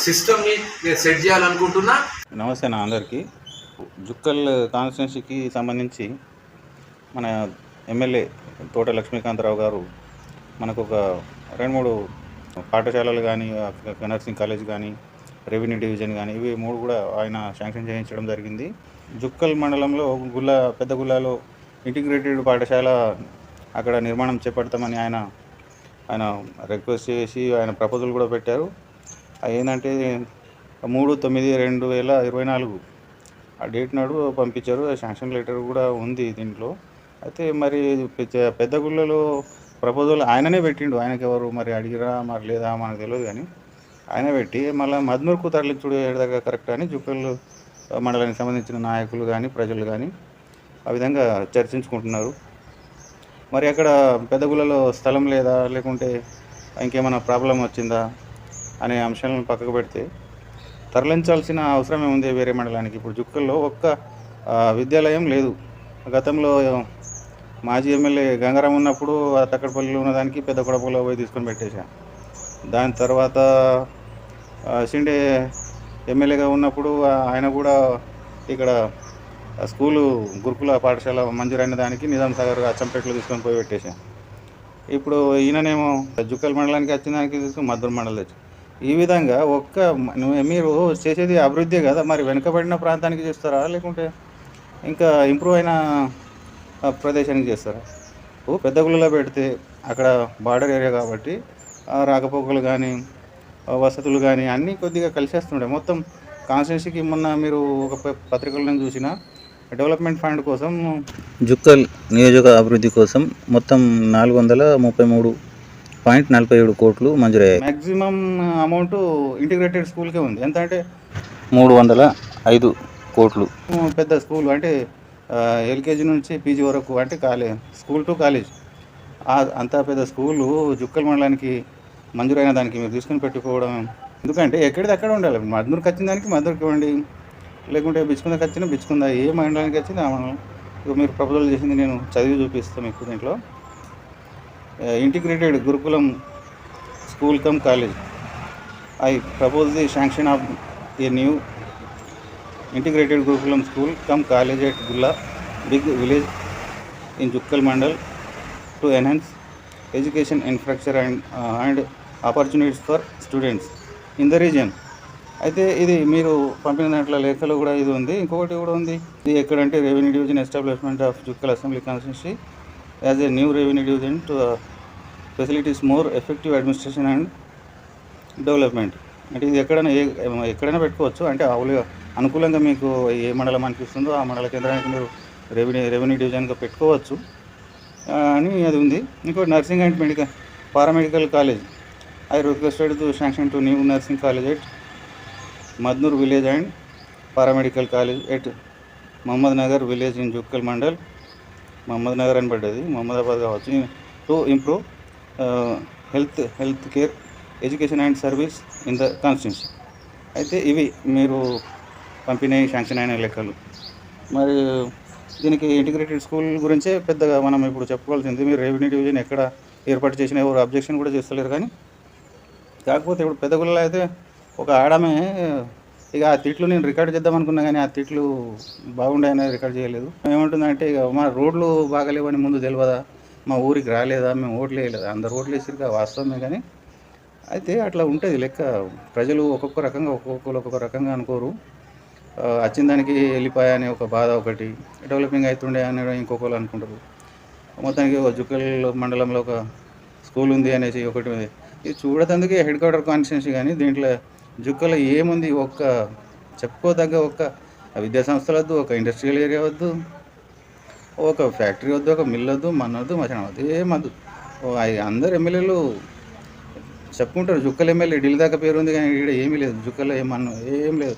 సిస్టమ్ని నేను సెట్ చేయాలనుకుంటున్నా. నమస్తే నా అందరికీ. జుక్కల్ కాన్స్టిట్యున్సీకి సంబంధించి మన ఎమ్మెల్యే తోట లక్ష్మీకాంతరావు గారు మనకు ఒక 2-3 పాఠశాలలు కానీ, నర్సింగ్ కాలేజ్ కానీ, రెవెన్యూ డివిజన్ కానీ, ఇవి 3 కూడా ఆయన శాంక్షన్ చేయించడం జరిగింది. జుక్కల్ మండలంలో పెద్ద గుల్లాలో ఇంటిగ్రేటెడ్ పాఠశాల అక్కడ నిర్మాణం చేపడతామని ఆయన రిక్వెస్ట్ చేసి ఆయన ప్రపోజల్ కూడా పెట్టారు. ఏంటంటే 3/9/2024 ఆ డేట్ నాడు పంపించారు. శాంక్షన్ లెటర్ కూడా ఉంది దీంట్లో. అయితే మరి పెద్దగుళ్ళలో ప్రపోజల్ ఆయననే పెట్టిండు. ఆయనకి ఎవరు మరి అడిగిరా మరి లేదా మనకు తెలియదు, కానీ ఆయన పెట్టి మళ్ళీ మద్నూర్కు తరలించుడు ఏడదాకా కరెక్ట్ అని జుక్కల్ మండలానికి సంబంధించిన నాయకులు కానీ ప్రజలు కానీ ఆ విధంగా చర్చించుకుంటున్నారు. మరి అక్కడ పెద్దగుళ్ళలో స్థలం లేదా, లేకుంటే ఇంకేమైనా ప్రాబ్లం వచ్చిందా అనే అంశాలను పక్కకు పెడితే తరలించాల్సిన అవసరమే ఉంది వేరే మండలానికి. ఇప్పుడు జుక్కల్లో ఒక్క విద్యాలయం లేదు. గతంలో మాజీ ఎమ్మెల్యే గంగారాం ఉన్నప్పుడు తక్కడపల్లిలో ఉన్నదానికి పెద్ద కొడపలో పోయి తీసుకొని పెట్టేశాను. దాని తర్వాత షిండే ఎమ్మెల్యేగా ఉన్నప్పుడు ఆయన కూడా ఇక్కడ స్కూలు గురుకుల పాఠశాల మంజూరైన దానికి నిజాం సాగర్ అచ్చంపేటలో తీసుకొని పోయి పెట్టేశాను. ఇప్పుడు ఈయననేమో జుక్కల్ మండలానికి వచ్చిన దానికి తీసుకుని మద్దూరు మండలం తెచ్చు. ఈ విధంగా మీరు చేసేది అభివృద్ధి కదా, మరి వెనుకబడిన ప్రాంతానికి చేస్తారా, లేకుంటే ఇంకా ఇంప్రూవ్ అయిన ప్రదేశానికి చేస్తారా? పెద్దగుళ్ళలో పెడితే అక్కడ బార్డర్ ఏరియా కాబట్టి రాకపోకలు కానీ వసతులు కానీ అన్నీ కొద్దిగా కలిసేస్తుండే. మొత్తం కాన్స్టిట్యున్సీకి మొన్న మీరు ఒక పత్రికలను చూసిన డెవలప్మెంట్ ఫండ్ కోసం జుక్కల్ నియోజక అభివృద్ధి కోసం మొత్తం 433.47 కోట్లు మంజూరయ్యాయి. మ్యాక్సిమం అమౌంట్ ఇంటిగ్రేటెడ్ స్కూల్కే ఉంది. ఎంత అంటే 305 కోట్లు. పెద్ద స్కూల్ అంటే ఎల్కేజీ నుంచి పీజీ వరకు, అంటే స్కూల్ టు కాలేజ్, అంత పెద్ద స్కూలు జుక్కల్ మండలానికి మంజూరైన దానికి మీరు తీసుకుని పెట్టుకోవడం ఎందుకంటే ఎక్కడిది అక్కడ ఉండాలి. మద్దూరుకి వచ్చిన దానికి మద్దూరుకి ఇవ్వండి, లేకుంటే బిచ్చుకుందాకి వచ్చినా బిచ్చుకుందా, ఏ మండలానికి వచ్చింది ఆ మండలం. మీరు ప్రపోజల్ చేసింది నేను చదివి చూపిస్తాను మీకు. దీంట్లో integrated gurukulam school cum college, I propose the sanction of a new integrated gurukulam school cum college at Gulla big village in Jukkal mandal to enhance education infrastructure and opportunities for students in the region. అయితే ఇది మీరు పంపిన దాంట్లో లేఖలో కూడా ఇది ఉంది. ఇంకొకటి కూడా ఉంది. ఇది ఎక్కడంటే revenue division establishment of Jukkal assembly constituency as a new revenue division to facilities more effective administration and development. అంటే ఇది ఎక్కడైనా పెట్టుకోవచ్చు. అంటే అనుకూలంగా మీకు ఏ మండలం అనిపిస్తుందో ఆ మండల కేంద్రానికి మీరు రెవెన్యూ డివిజన్గా పెట్టుకోవచ్చు అని అది ఉంది. ఇంకోటి nursing and paramedical college, I requested to sanction to new nursing college at Madnoor village and paramedical college at Mohammed Nagar village in Jukkal mandal. Mohammed Nagar అని పడ్డది, మహమ్మదాబాద్ కావచ్చు. To improve health care education and service in the constituency. అయితే ఇవి మీరు పంపిన శాంక్షన్ అయిన లెక్కలు. మరి దీనికి ఇంటిగ్రేటెడ్ స్కూల్ గురించే పెద్దగా మనం ఇప్పుడు చెప్పుకోవాల్సింది. మీరు రెవెన్యూ డివిజన్ ఎక్కడ ఏర్పాటు చేసిన ఎవరు అబ్జెక్షన్ కూడా చేస్తలేరు. కానీ కాకపోతే ఇప్పుడు పెద్దగుళ్ళలో అయితే ఒక ఆడమే ఇక ఆ తిట్లు నేను రికార్డ్ చేద్దాం అనుకున్నా, కానీ ఆ తిట్లు బాగుండాయని రికార్డ్ చేయలేదు. ఏమంటుందంటే ఇక మా రోడ్లు బాగాలేవని ముందు తెలియదా, మా ఊరికి రాలేదా, మేము ఓట్లు వేయలేదా, అందరు ఓట్లు వేసిరు వాస్తవమే. కానీ అయితే అట్లా ఉంటుంది లెక్క. ప్రజలు ఒక్కొక్క రకంగా ఒక్కొక్క రకంగా అనుకోరు. వచ్చిన దానికి వెళ్ళిపోయా అనే ఒక బాధ ఒకటి, డెవలపింగ్ అవుతుండే అని ఇంకొకరు అనుకుంటారు. మొత్తానికి జుక్కల్ మండలంలో ఒక స్కూల్ ఉంది అనేసి ఒకటి. ఇది చూడటానికి హెడ్ క్వార్టర్ కాన్స్టిట్యున్సీ, కానీ దీంట్లో జుక్కలో ఏముంది, చెప్పుకోదగ్గ ఒక్క విద్యా సంస్థలు వద్దు, ఒక ఇండస్ట్రియల్ ఏరియా వద్దు, ఒక ఫ్యాక్టరీ వద్దు, ఒక మిల్ వద్దు, వద్దు, మచనం వద్దు, ఏమద్దు. అందరు ఎమ్మెల్యేలు చెప్పుకుంటారు జుక్కల్ ఎమ్మెల్యే ఢిల్లీ దాకా పేరు ఉంది, కానీ ఇక్కడ ఏమీ లేదు. జుక్కల్లో ఏం లేదు.